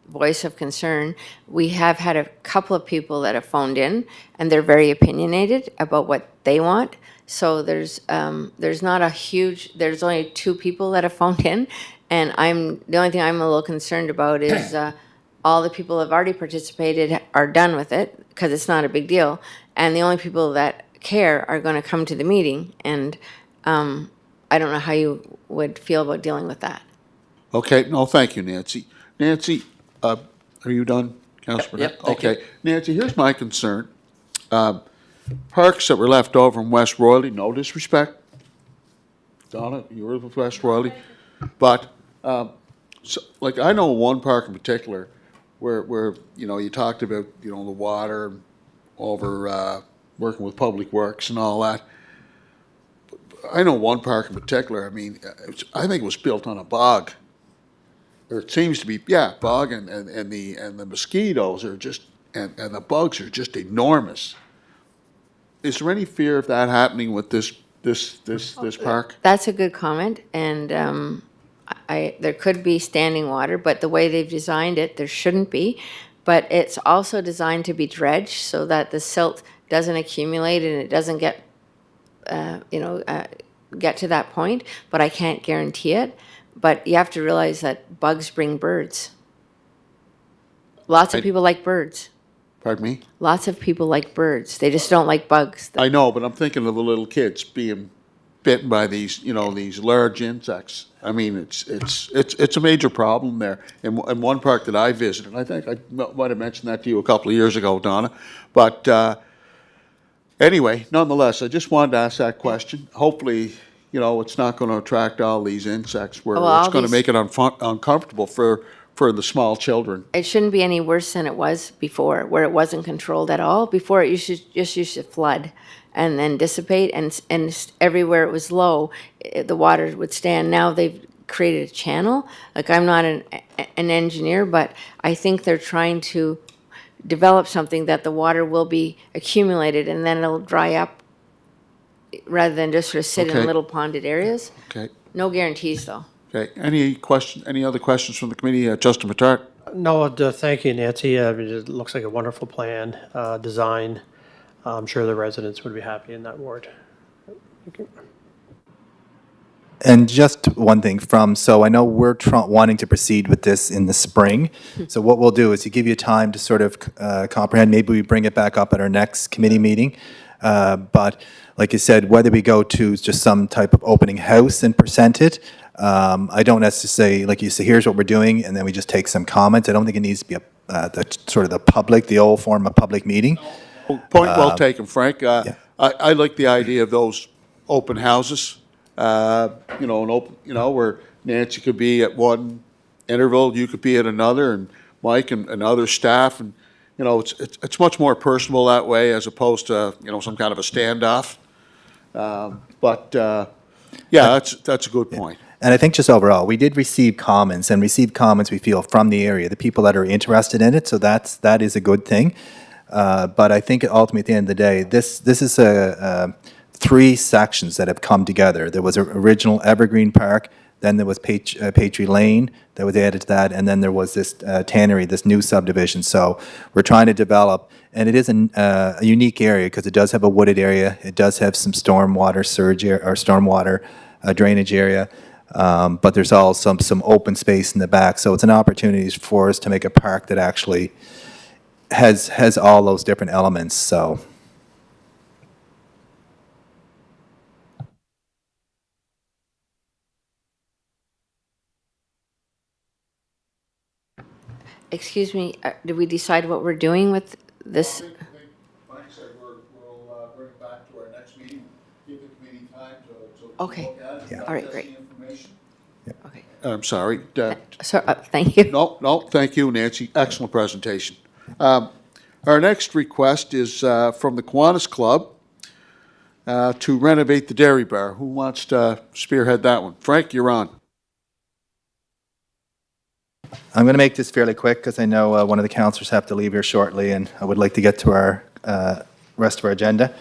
voice of concern. We have had a couple of people that have phoned in, and they're very opinionated about what they want. So there's not a huge, there's only 2 people that have phoned in, and the only thing I'm a little concerned about is all the people that have already participated are done with it, because it's not a big deal, and the only people that care are going to come to the meeting, and I don't know how you would feel about dealing with that. Okay, no, thank you, Nancy. Nancy, are you done, Councilor? Yep, thank you. Okay, Nancy, here's my concern. Parks that were left over in West Royalty, no disrespect. Donna, you were with West Royalty. But, like, I know one park in particular where, you talked about, the water over, working with Public Works and all that. I know one park in particular, I mean, I think it was built on a bog. Or it seems to be, bog, and the mosquitoes are just, and the bugs are just enormous. Is there any fear of that happening with this park? That's a good comment, and there could be standing water, but the way they've designed it, there shouldn't be. But it's also designed to be dredged so that the silt doesn't accumulate and it doesn't get to that point. But I can't guarantee it. But you have to realize that bugs bring birds. Lots of people like birds. Pardon me? Lots of people like birds. They just don't like bugs. I know, but I'm thinking of the little kids being bitten by these, these large insects. I mean, it's a major problem there. In one park that I visited, I think I might have mentioned that to you a couple of years ago, Donna. But anyway, nonetheless, I just wanted to ask that question. Hopefully, it's not going to attract all these insects where Well, it's going to make it uncomfortable for the small children. It shouldn't be any worse than it was before, where it wasn't controlled at all. Before, it used to flood and then dissipate, and everywhere it was low, the water would stand. Now they've created a channel. Like, I'm not an engineer, but I think they're trying to develop something that the water will be accumulated and then it'll dry up rather than just sort of sit in Okay. little ponded areas. Okay. No guarantees, though. Okay. Any other questions from the committee? Justin Matart? No, thank you, Nancy. I mean, it looks like a wonderful plan, design. I'm sure the residents would be happy in that ward. And just one thing so I know we're wanting to proceed with this in the spring. So what we'll do is to give you time to sort of comprehend, maybe we bring it back up at our next committee meeting. But like you said, whether we go to just some type of opening house and present it, I don't necessarily say, like you say, here's what we're doing, and then we just take some comments. I don't think it needs to be the public, the old form of public meeting. Point well taken, Frank. I like the idea of those open houses. Where Nancy could be at one interval, you could be at another, and Mike and other staff, and, it's much more personal that way as opposed to, some kind of a standoff. That's a good point. And I think just overall, we did receive comments, we feel, from the area, the people that are interested in it, so that is a good thing. But I think ultimately, at the end of the day, this is three sections that have come together. There was an original Evergreen Park, then there was Patriot Lane that was added to that, and then there was this tannery, this new subdivision. So we're trying to develop, and it is a unique area because it does have a wooded area. It does have some stormwater drainage area, but there's also some open space in the back. So it's an opportunity for us to make a park that actually has all those different elements. So. Excuse me, did we decide what we're doing with this? Frank said we'll bring it back to our next meeting, give the committee time to Okay. look at it. Yeah. All right, great. Information. Okay. I'm sorry. So, thank you. No, thank you, Nancy. Excellent presentation. Our next request is from the Kiwanis Club to renovate the Dairy Bar. Who wants to spearhead that one? Frank, you're on. I'm going to make this fairly quick because I know one of the councillors have to leave here shortly, and I would like to get to our rest of our agenda.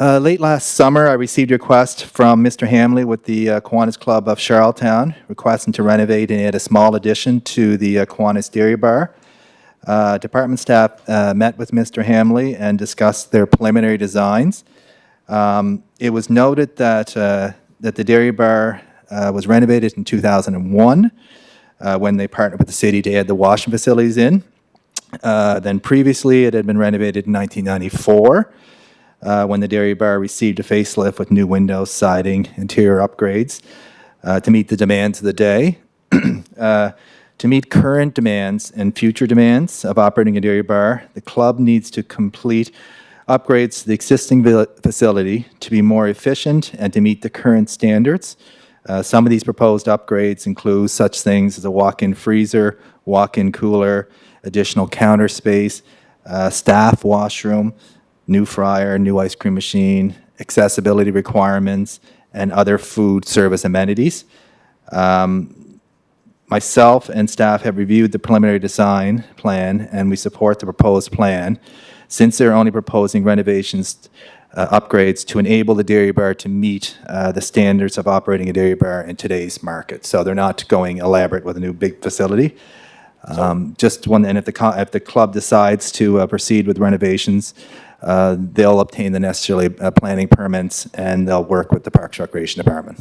Late last summer, I received a request from Mr. Hamley with the Kiwanis Club of Charlottetown, requesting to renovate and add a small addition to the Kiwanis Dairy Bar. Department staff met with Mr. Hamley and discussed their preliminary designs. It was noted that the Dairy Bar was renovated in 2001 when they partnered with the city to add the washing facilities in. Then previously, it had been renovated in 1994 when the Dairy Bar received a facelift with new windows, siding, interior upgrades to meet the demands of the day. To meet current demands and future demands of operating a dairy bar, the club needs to complete upgrades to the existing facility to be more efficient and to meet the current standards. Some of these proposed upgrades include such things as a walk-in freezer, walk-in cooler, additional counter space, staff washroom, new fryer, new ice cream machine, accessibility requirements, and other food service amenities. Myself and staff have reviewed the preliminary design plan, and we support the proposed plan, since they're only proposing renovations, upgrades to enable the dairy bar to meet the standards of operating a dairy bar in today's market. So they're not going elaborate with a new big facility. Just one, and if the club decides to proceed with renovations, they'll obtain the necessary planning permits, and they'll work with the Parks Recreation Department.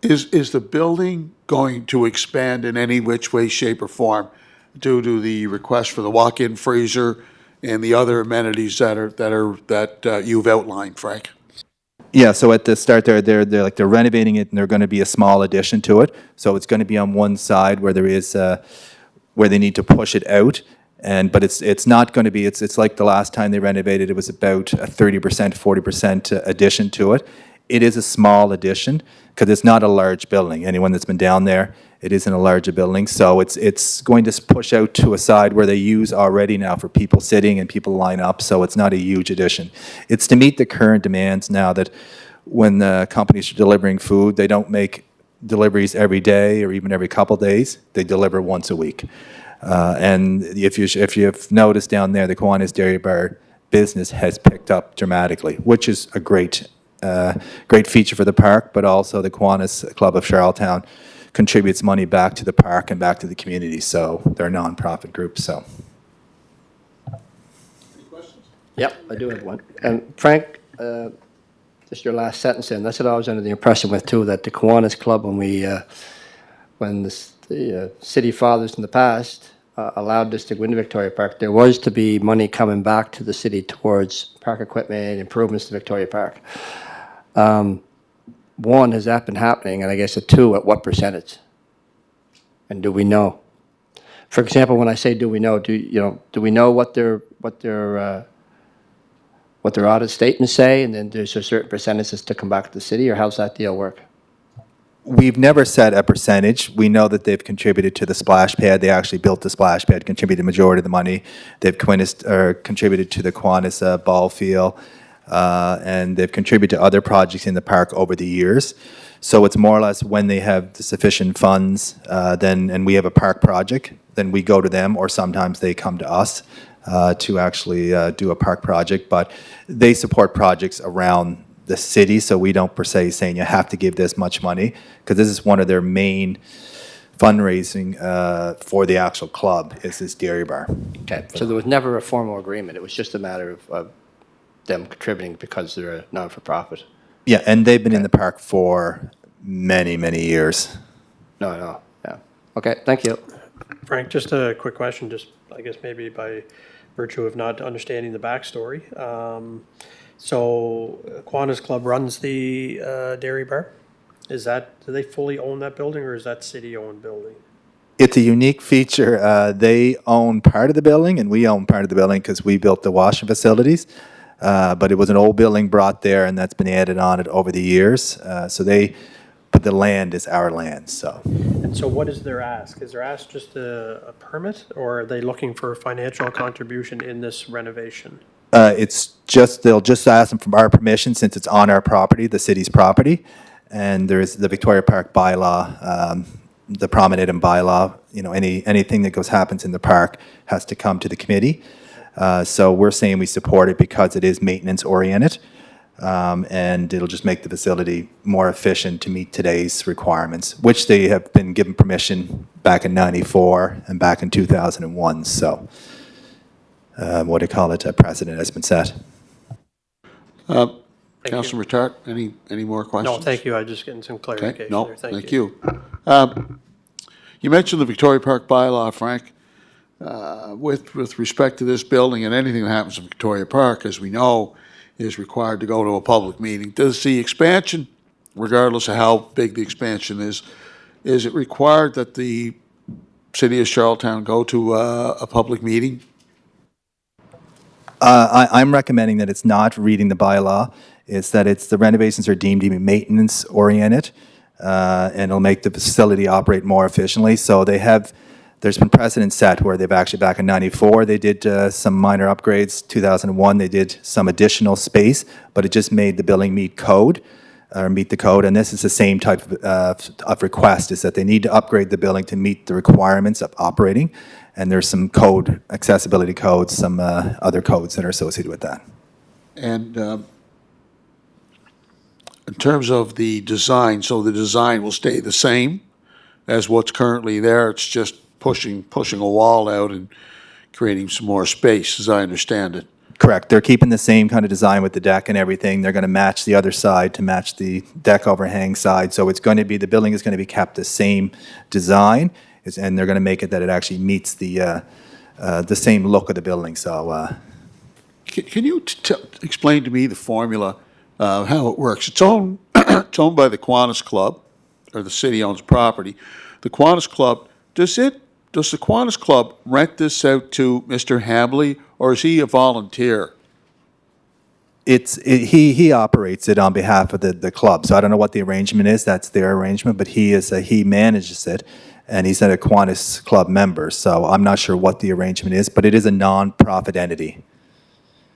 Is the building going to expand in any which way, shape, or form due to the request for the walk-in freezer and the other amenities that you've outlined, Frank? Yeah, so at the start they're renovating it, and they're going to be a small addition to it. So it's going to be on one side where there is where they need to push it out, but it's not going to be. It's like the last time they renovated, it was about a 30%, 40% addition to it. It is a small addition because it's not a large building. Anyone that's been down there, it isn't a larger building. So it's going to push out to a side where they use already now for people sitting and people line up. So it's not a huge addition. It's to meet the current demands now that when the companies are delivering food, they don't make deliveries every day or even every couple days. They deliver once a week. And if you've noticed down there, the Kiwanis Dairy Bar business has picked up dramatically, which is a great great feature for the park, but also the Kiwanis Club of Charlottetown contributes money back to the park and back to the community, so they're a nonprofit group, so. Yep, I do have one. And Frank, just your last sentence in, that's what I was under the impression with too, that the Kiwanis Club, when the city fathers in the past allowed this to go into Victoria Park, there was to be money coming back to the city towards park equipment, improvements to Victoria Park. One, has that been happening? And I guess a two, at what percentage? And do we know? For example, when I say do we know, do we know what their audit statements say, and then there's a certain percentages to come back to the city, or how's that deal work? We've never set a percentage. We know that they've contributed to the splash pad. They actually built the splash pad, contributed the majority of the money. They've contributed to the Kiwanis ball field, and they've contributed to other projects in the park over the years. So it's more or less when they have the sufficient funds, and we have a park project, then we go to them, or sometimes they come to us to actually do a park project. But they support projects around the city, so we don't per se saying you have to give this much money, because this is one of their main fundraising for the actual club, is this dairy bar. Okay, so there was never a formal agreement. It was just a matter of them contributing because they're a non-for-profit. Yeah, and they've been in the park for many, many years. No, yeah. Okay, thank you. Frank, just a quick question, just I guess maybe by virtue of not understanding the backstory. So Kiwanis Club runs the dairy bar. Do they fully own that building, or is that city-owned building? It's a unique feature. They own part of the building, and we own part of the building because we built the washing facilities. But it was an old building brought there, and that's been added on it over the years. But the land is our land, so. And so what is their ask? Is their ask just a permit, or are they looking for a financial contribution in this renovation? They'll just ask them for our permission since it's on our property, the city's property. And there's the Victoria Park bylaw, the promenade and bylaw, anything that happens in the park has to come to the committee. So we're saying we support it because it is maintenance oriented. And it'll just make the facility more efficient to meet today's requirements, which they have been given permission back in '94 and back in 2001. So, a precedent has been set. Councilor Tart, any more questions? No, thank you. I'm just getting some Okay, clarification no, there. thank you. You mentioned the Victoria Park bylaw, Frank. With respect to this building and anything that happens in Victoria Park, as we know, is required to go to a public meeting. Does the expansion, regardless of how big the expansion is it required that the city of Charlottetown go to a public meeting? I'm recommending that it's not reading the bylaw. It's that the renovations are deemed to be maintenance oriented, and it'll make the facility operate more efficiently. So there's been precedent set where they've actually, back in '94, they did some minor upgrades. 2001, they did some additional space, but it just made the building meet the code. And this is the same type of request, is that they need to upgrade the building to meet the requirements of operating. And there's some accessibility codes, some other codes that are associated with that. And in terms of the design, so the design will stay the same as what's currently there. It's just pushing a wall out and creating some more space, as I understand it. Correct. They're keeping the same kind of design with the deck and everything. They're going to match the other side to match the deck overhang side. So the building is going to be kept the same design, and they're going to make it that it actually meets the same look of the building. So, Can you explain to me the formula, how it works? It's owned by the Kiwanis Club, or the city owns property. The Kiwanis Club, does the Kiwanis Club rent this out to Mr. Hambley, or is he a volunteer? he operates it on behalf of the club. So I don't know what the arrangement is. That's their arrangement, but he manages it, and he's a Kiwanis Club member. So I'm not sure what the arrangement is, but it is a non-profit entity.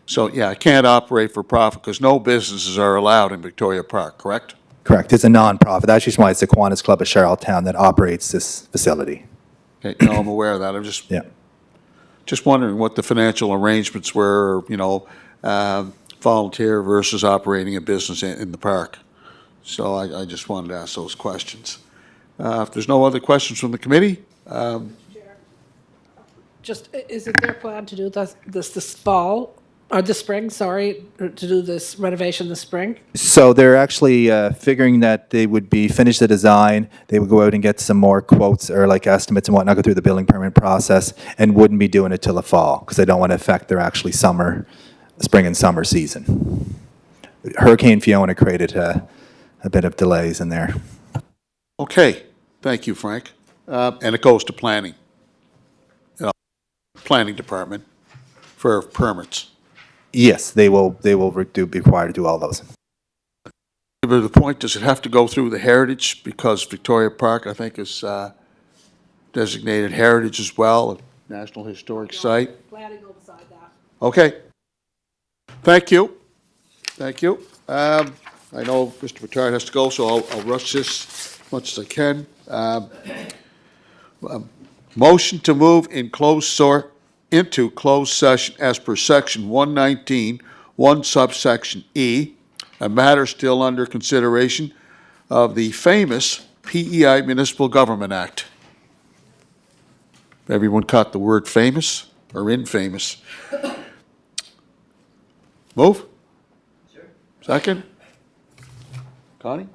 So, yeah, it can't operate for profit because no businesses are allowed in Victoria Park, correct? Correct. It's a non-profit. That's just why it's the Kiwanis Club of Charlottetown that operates this facility. Okay, no, I'm aware of that. I'm just Yeah. wondering what the financial arrangements were, volunteer versus operating a business in the park. So I just wanted to ask those questions. If there's no other questions from the committee, Just, is it their plan to do this fall, or this spring, sorry, or to do this renovation this spring? So they're actually figuring that they would be finish the design, they would go out and get some more quotes or like estimates and whatnot, go through the building permit process, and wouldn't be doing it till the fall, because they don't want to affect their actually spring and summer season. Hurricane Fiona created a bit of delays in there. okay, thank you, Frank. And it goes to planning. Planning department for permits. Yes, they will be required to do all those. But the point, does it have to go through the heritage? Because Victoria Park, I think, is designated heritage as well, a National Historic Site. Planning will decide that. Okay. Thank you. Thank you. I know Mr. Vitard has to go, so I'll rush this as much as I can. Motion to move into closed session as per section 119, 1 subsection E, a matter still under consideration of the famous PEI Municipal Government Act. Everyone caught the word famous or infamous? Move? Sure. Second? Connie?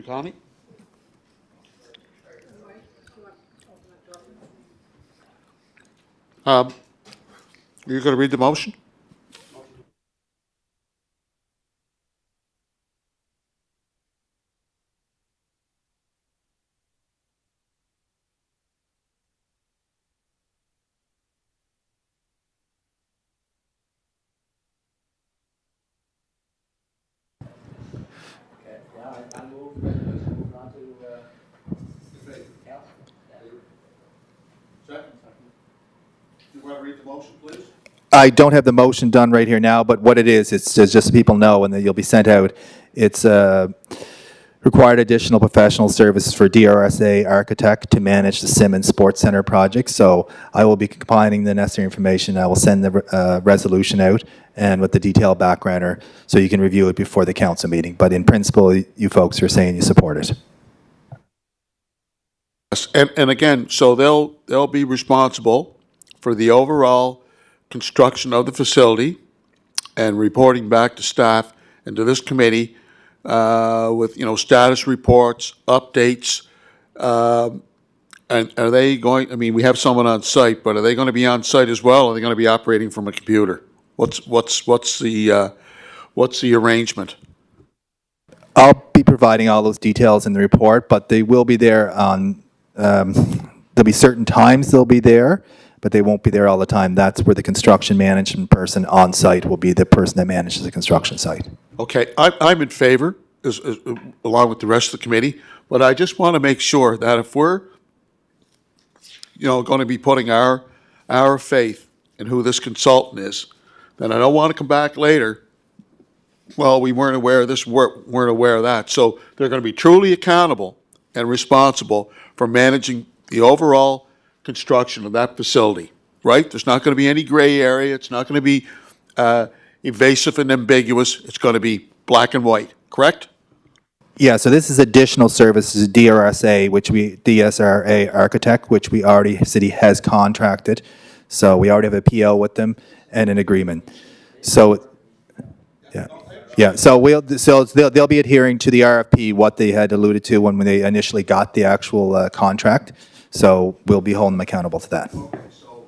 Connie? You're going to read the motion? You want to read the motion, please? I don't have the motion done right here now, but what it is, it's just so people know, and then you'll be sent out. It's required additional professional services for DRSA architect to manage the Simmons Sports Center project. So I will be compiling the necessary information. I will send the resolution out and with the detailed backgrounder so you can review it before the council meeting. But in principle, you folks are saying you support it. Yes, and again, so they'll be responsible for the overall construction of the facility and reporting back to staff and to this committee with, status reports, updates. And are they going, I mean, we have someone on site, but are they going to be on site as well? Or are they going to be operating from a computer? What's the arrangement? I'll be providing all those details in the report, but they will be there on, there'll be certain times they'll be there, but they won't be there all the time. That's where the construction management person on site will be the person that manages the construction site. Okay, I'm in favor, along with the rest of the committee, but I just want to make sure that if we're, going to be putting our faith in who this consultant is, then I don't want to come back later, well, we weren't aware of this, weren't aware of that. So they're going to be truly accountable and responsible for managing the overall construction of that facility, right? There's not going to be any gray area. It's not going to be evasive and ambiguous. It's going to be black and white, correct? Yeah, so this is additional services, DRSA, DSRA architect, which we already, city has contracted. So we already have a PO with them and an agreement. So, yeah, so they'll be adhering to the RFP, what they had alluded to when they initially got the actual contract. So we'll be holding them accountable to that. Okay, so,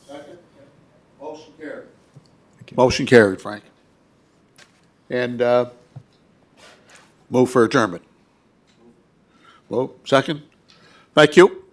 second, motion carried. Motion carried, Frank. And move for adjournment. Vote, second. Thank you.